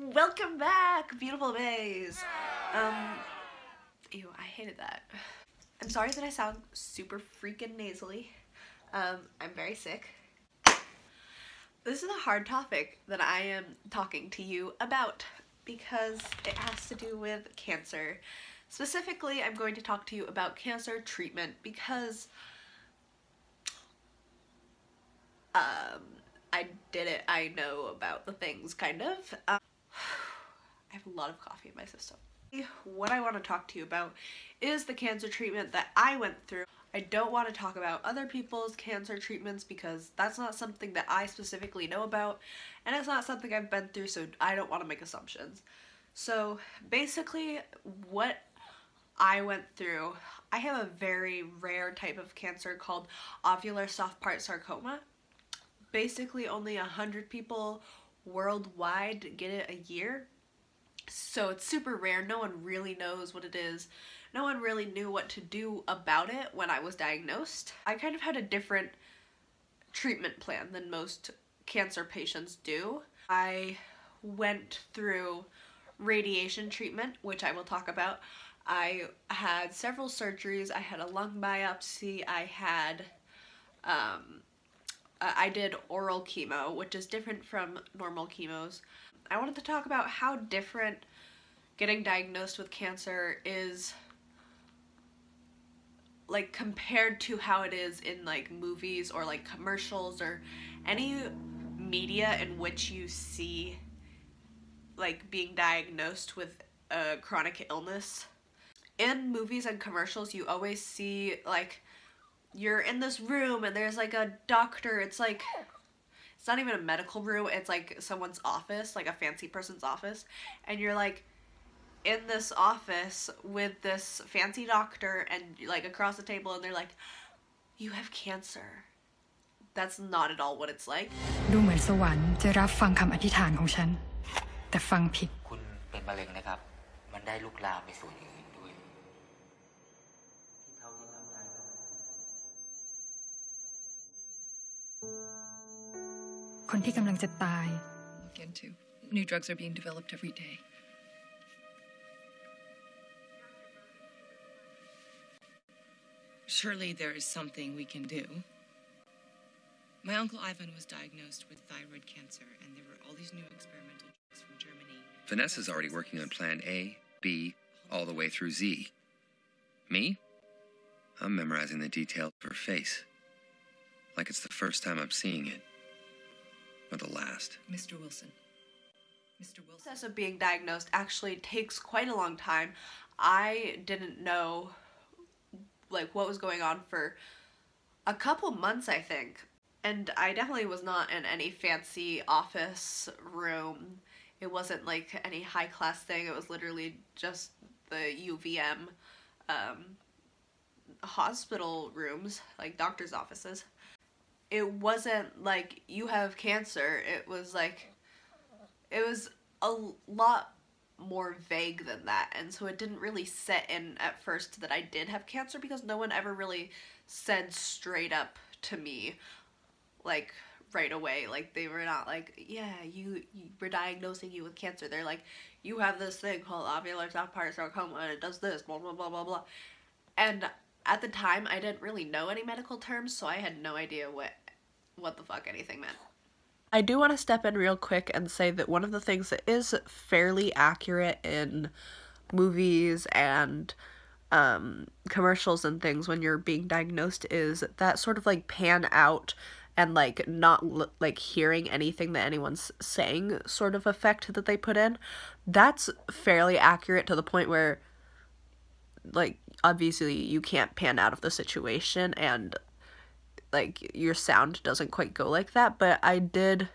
Welcome back, beautiful bays. Ew, I hated that. I'm sorry that I sound super freaking nasally. I'm very sick. This is a hard topic that I am talking to you about because it has to do with cancer. Specifically, I'm going to talk to you about cancer treatment because I did it. I know about the things, kind of. I have a lot of coffee in my system. What I want to talk to you about is the cancer treatment that I went through. I don't want to talk about other people's cancer treatments because that's not something that I specifically know about, and it's not something I've been through, so I don't want to make assumptions. So basically, what I went through, I have a very rare type of cancer called alveolar soft part sarcoma. Basically, only 100 people worldwide get it a year. So it's super rare. No one really knows what it is. No one really knew what to do about it when I was diagnosed. I kind of had a different treatment plan than most cancer patients do. I went through radiation treatment, which I will talk about. I had several surgeries. I had a lung biopsy. I did oral chemo, which is different from normal chemos. I wanted to talk about how different getting diagnosed with cancer is, like, compared to how it is in, like, movies or, like, commercials or any media in which you see, like, being diagnosed with a chronic illness. In movies and commercials, you always see, like, you're in this room and there's, like, a doctor. It's like, it's not even a medical room, it's like someone's office, like a fancy person's office, and you're like in this office with this fancy doctor and like across the table, and they're like, you have cancer. That's not at all what it's like. ดูเหมือนสวรรค์จะรับฟังคำอธิษฐานของฉันแต่ฟังผิด คุณเป็นมะเร็งนะครับมันได้ลุกลามไปส่วนอื่นด้วยที่เท่าที่ทำได้ คนที่กำลังจะตาย Look into. New drugs are being developed every day. Surely there is something we can do. My uncle Ivan was diagnosed with thyroid cancer, and there were all these new experimental drugs from Germany. Vanessa's already working on plan A, B, all the way through Z. Me? I'm memorizing the details of her face. Like it's the first time I'm seeing it. Or the last. Mr. Wilson. The process of being diagnosed actually takes quite a long time. I didn't know, like, what was going on for a couple months, I think. And I definitely was not in any fancy office room. It wasn't like any high-class thing. It was literally just the UVM hospital rooms, like doctor's offices. It wasn't like, you have cancer. It was like, it was a lot more vague than that, and so it didn't really set in at first that I did have cancer because no one ever really said straight up to me, like, right away. Like, they were not like, yeah, we're diagnosing you with cancer. They're like, you have this thing called alveolar soft part sarcoma and it does this, blah blah blah blah blah. And at the time, I didn't really know any medical terms, so I had no idea what the fuck anything meant. I do want to step in real quick and say that one of the things that is fairly accurate in movies and commercials and things when you're being diagnosed is that sort of like pan out and like not like hearing anything that anyone's saying sort of effect that they put in. That's fairly accurate to the point where, like, obviously you can't pan out of the situation and like your sound doesn't quite go like that, but I did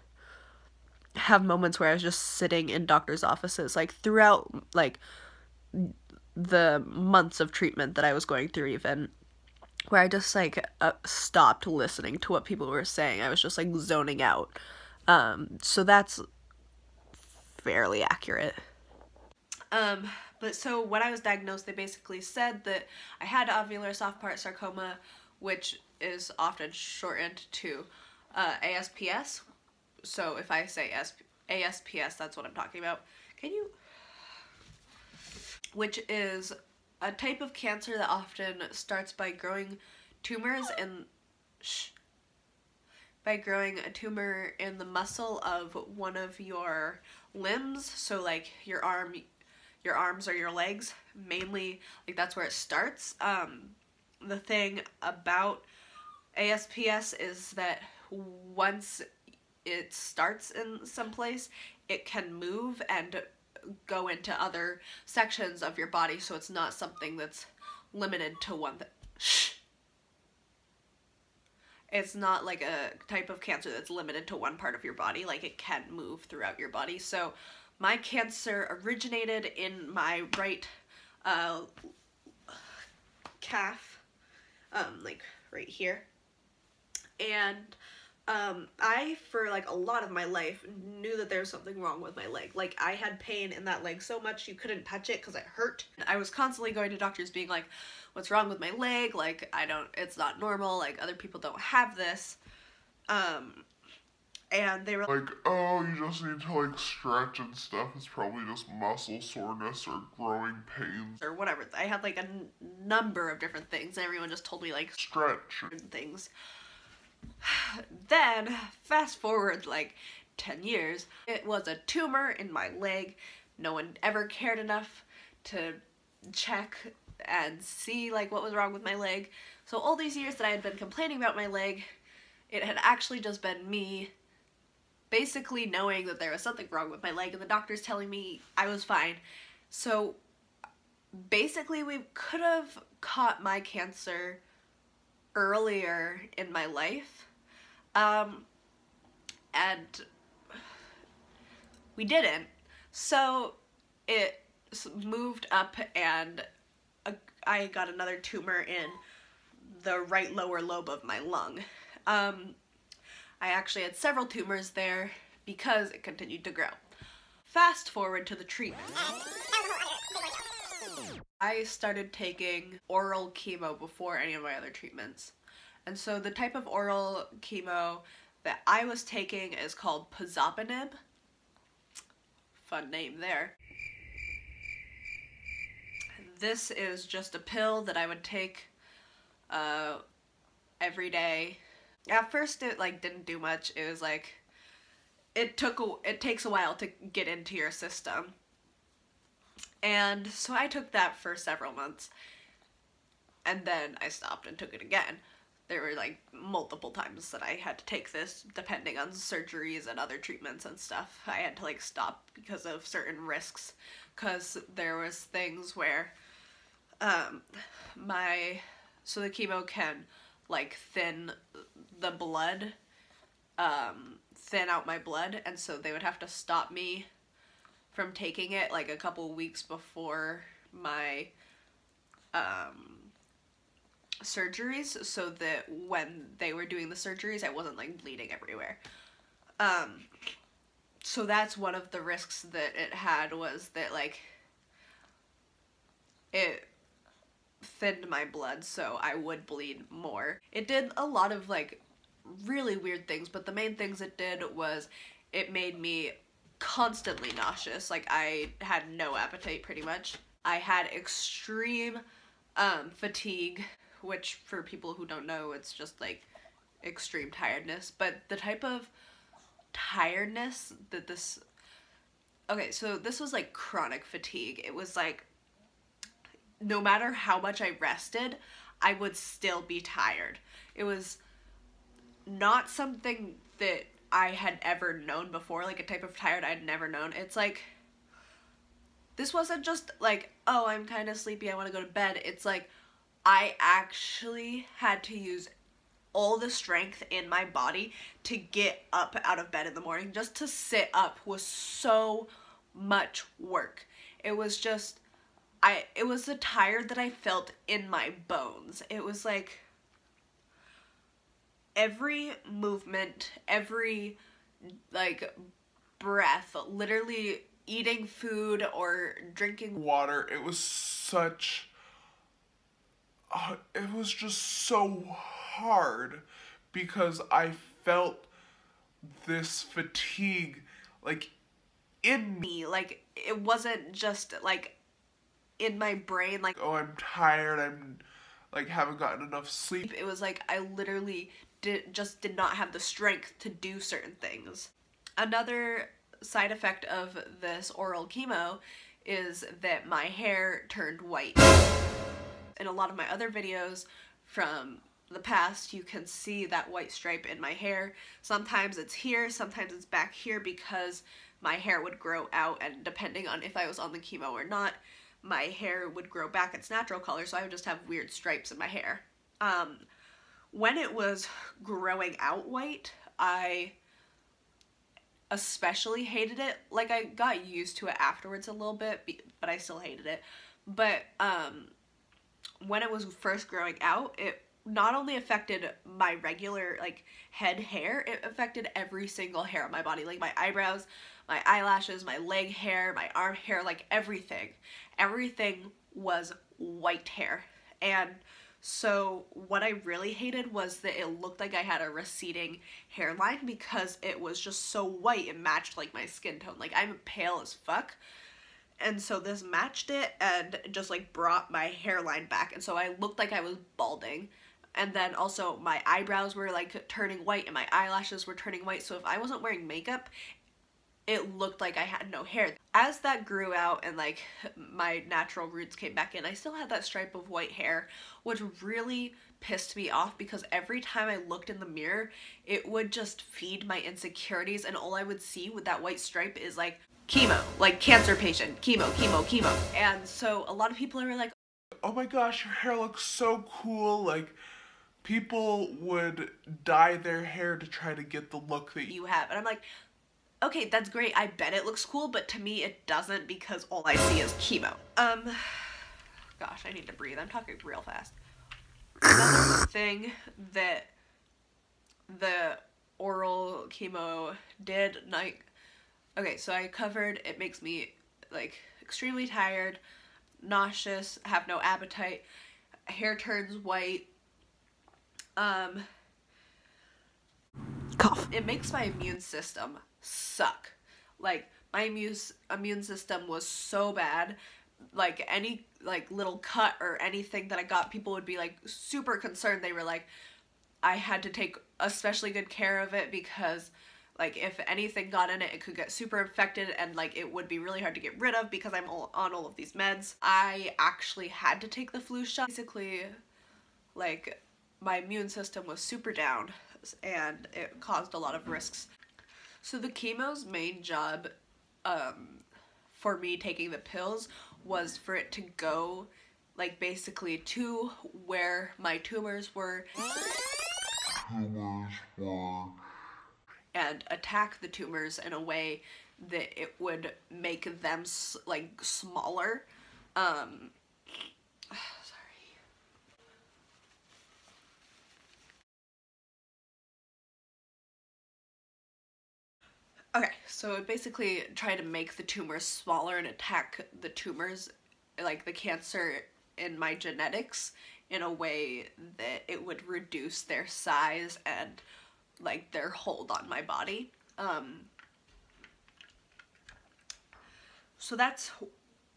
have moments where I was just sitting in doctor's offices, like throughout like the months of treatment that I was going through, even where I just like stopped listening to what people were saying. I was just like zoning out. So that's fairly accurate. But so when I was diagnosed, they basically said that I had alveolar soft part sarcoma, which is often shortened to ASPS. So if I say ASPS, that's what I'm talking about. Which is a type of cancer that often starts by growing tumors in by growing a tumor in the muscle of one of your limbs, so like your arms or your legs, mainly, like that's where it starts. The thing about ASPS is that once it starts in some place, it can move and go into other sections of your body, so it's not something that's limited to one thing. It's not like a type of cancer that's limited to one part of your body, like it can move throughout your body. So my cancer originated in my right calf, like right here. And I, for like a lot of my life, knew that there was something wrong with my leg. Like, I had pain in that leg so much you couldn't touch it because it hurt. I was constantly going to doctors being like, what's wrong with my leg? Like, it's not normal. Like, other people don't have this. And they were like, oh, you just need to like stretch and stuff. It's probably just muscle soreness or growing pains. Or whatever. I had like a number of different things, and everyone just told me like, stretch things. Then, fast forward like 10 years, it was a tumor in my leg. No one ever cared enough to check and see like what was wrong with my leg. So all these years that I had been complaining about my leg, it had actually just been me basically knowing that there was something wrong with my leg and the doctors telling me I was fine. So basically we could have caught my cancer earlier in my life, and we didn't. So it moved up, and I got another tumor in the right lower lobe of my lung. I actually had several tumors there because it continued to grow. Fast forward to the treatment. I started taking oral chemo before any of my other treatments. And so the type of oral chemo that I was taking is called pazopanib. Fun name there. This is just a pill that I would take every day. At first it like didn't do much. It was like, it takes a while to get into your system. And so I took that for several months, and then I stopped and took it again. There were like multiple times that I had to take this, depending on surgeries and other treatments and stuff. I had to like stop because of certain risks, because there was things where so the chemo can like thin the blood, thin out my blood, and so they would have to stop me from taking it like a couple weeks before my surgeries, so that when they were doing the surgeries I wasn't like bleeding everywhere. So that's one of the risks that it had, was that like it thinned my blood so I would bleed more. It did a lot of like really weird things, but the main things it did was it made me constantly nauseous. Like, I had no appetite pretty much. I had extreme fatigue, which for people who don't know, it's just like extreme tiredness. But the type of tiredness that this, okay, so this was like chronic fatigue. It was like, no matter how much I rested, I would still be tired. It was not something that I had ever known before, like a type of tired I'd never known. It's like, this wasn't just like, oh, I'm kind of sleepy, I want to go to bed. It's like, I actually had to use all the strength in my body to get up out of bed in the morning. Just to sit up was so much work. It was just, it was the tired that I felt in my bones. It was like, every movement, every like breath, literally eating food or drinking water, it was such, it was just so hard because I felt this fatigue like, in me. Like, it wasn't just, like, in my brain, like, oh, I'm tired, I'm, like, haven't gotten enough sleep. It was like I literally just did not have the strength to do certain things. Another side effect of this oral chemo is that my hair turned white. In a lot of my other videos from the past, you can see that white stripe in my hair. Sometimes it's here, sometimes it's back here, because my hair would grow out, and depending on if I was on the chemo or not, my hair would grow back its natural color, so I would just have weird stripes in my hair. When it was growing out white, I especially hated it. Like, I got used to it afterwards a little bit, but I still hated it. But when it was first growing out, it not only affected my regular, like, head hair, it affected every single hair on my body. Like, my eyebrows, my eyelashes, my leg hair, my arm hair, like, everything. Everything was white hair. And so what I really hated was that it looked like I had a receding hairline, because it was just so white. It matched, like, my skin tone. Like, I'm pale as fuck. And so this matched it and just, like, brought my hairline back. And so I looked like I was balding. And then also my eyebrows were, like, turning white, and my eyelashes were turning white. So if I wasn't wearing makeup, it looked like I had no hair. As that grew out and, like, my natural roots came back in, I still had that stripe of white hair, which really pissed me off, because every time I looked in the mirror, it would just feed my insecurities, and all I would see with that white stripe is, like, chemo, like, cancer patient, chemo, chemo, chemo. And so a lot of people are like, oh my gosh, your hair looks so cool. Like, people would dye their hair to try to get the look that you have. And I'm like, okay, that's great. I bet it looks cool, but to me it doesn't, because all I see is chemo. Gosh, I need to breathe. I'm talking real fast. Another thing that the oral chemo did, like, okay, so I covered, it makes me, like, extremely tired, nauseous, have no appetite, hair turns white, cough. It makes my immune system suck. Like, my immune system was so bad. Like, any, like, little cut or anything that I got, people would be, like, super concerned. They were like, I had to take especially good care of it, because, like, if anything got in it, it could get super infected, and, like, it would be really hard to get rid of, because I'm on all of these meds. I actually had to take the flu shot. Basically, like, my immune system was super down, and it caused a lot of risks. So the chemo's main job for me taking the pills was for it to go, like, basically to where my tumors were and attack the tumors in a way that it would make them, like, smaller. Okay, so it basically tried to make the tumors smaller and attack the tumors, like the cancer in my genetics, in a way that it would reduce their size and, like, their hold on my body. So that's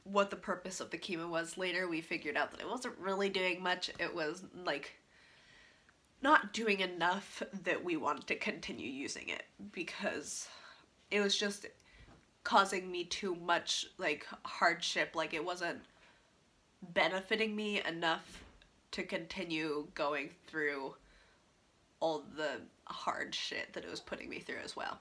what the purpose of the chemo was. Later we figured out that it wasn't really doing much. It was, like, not doing enough that we wanted to continue using it, because it was just causing me too much, like, hardship. Like, it wasn't benefiting me enough to continue going through all the hard shit that it was putting me through as well.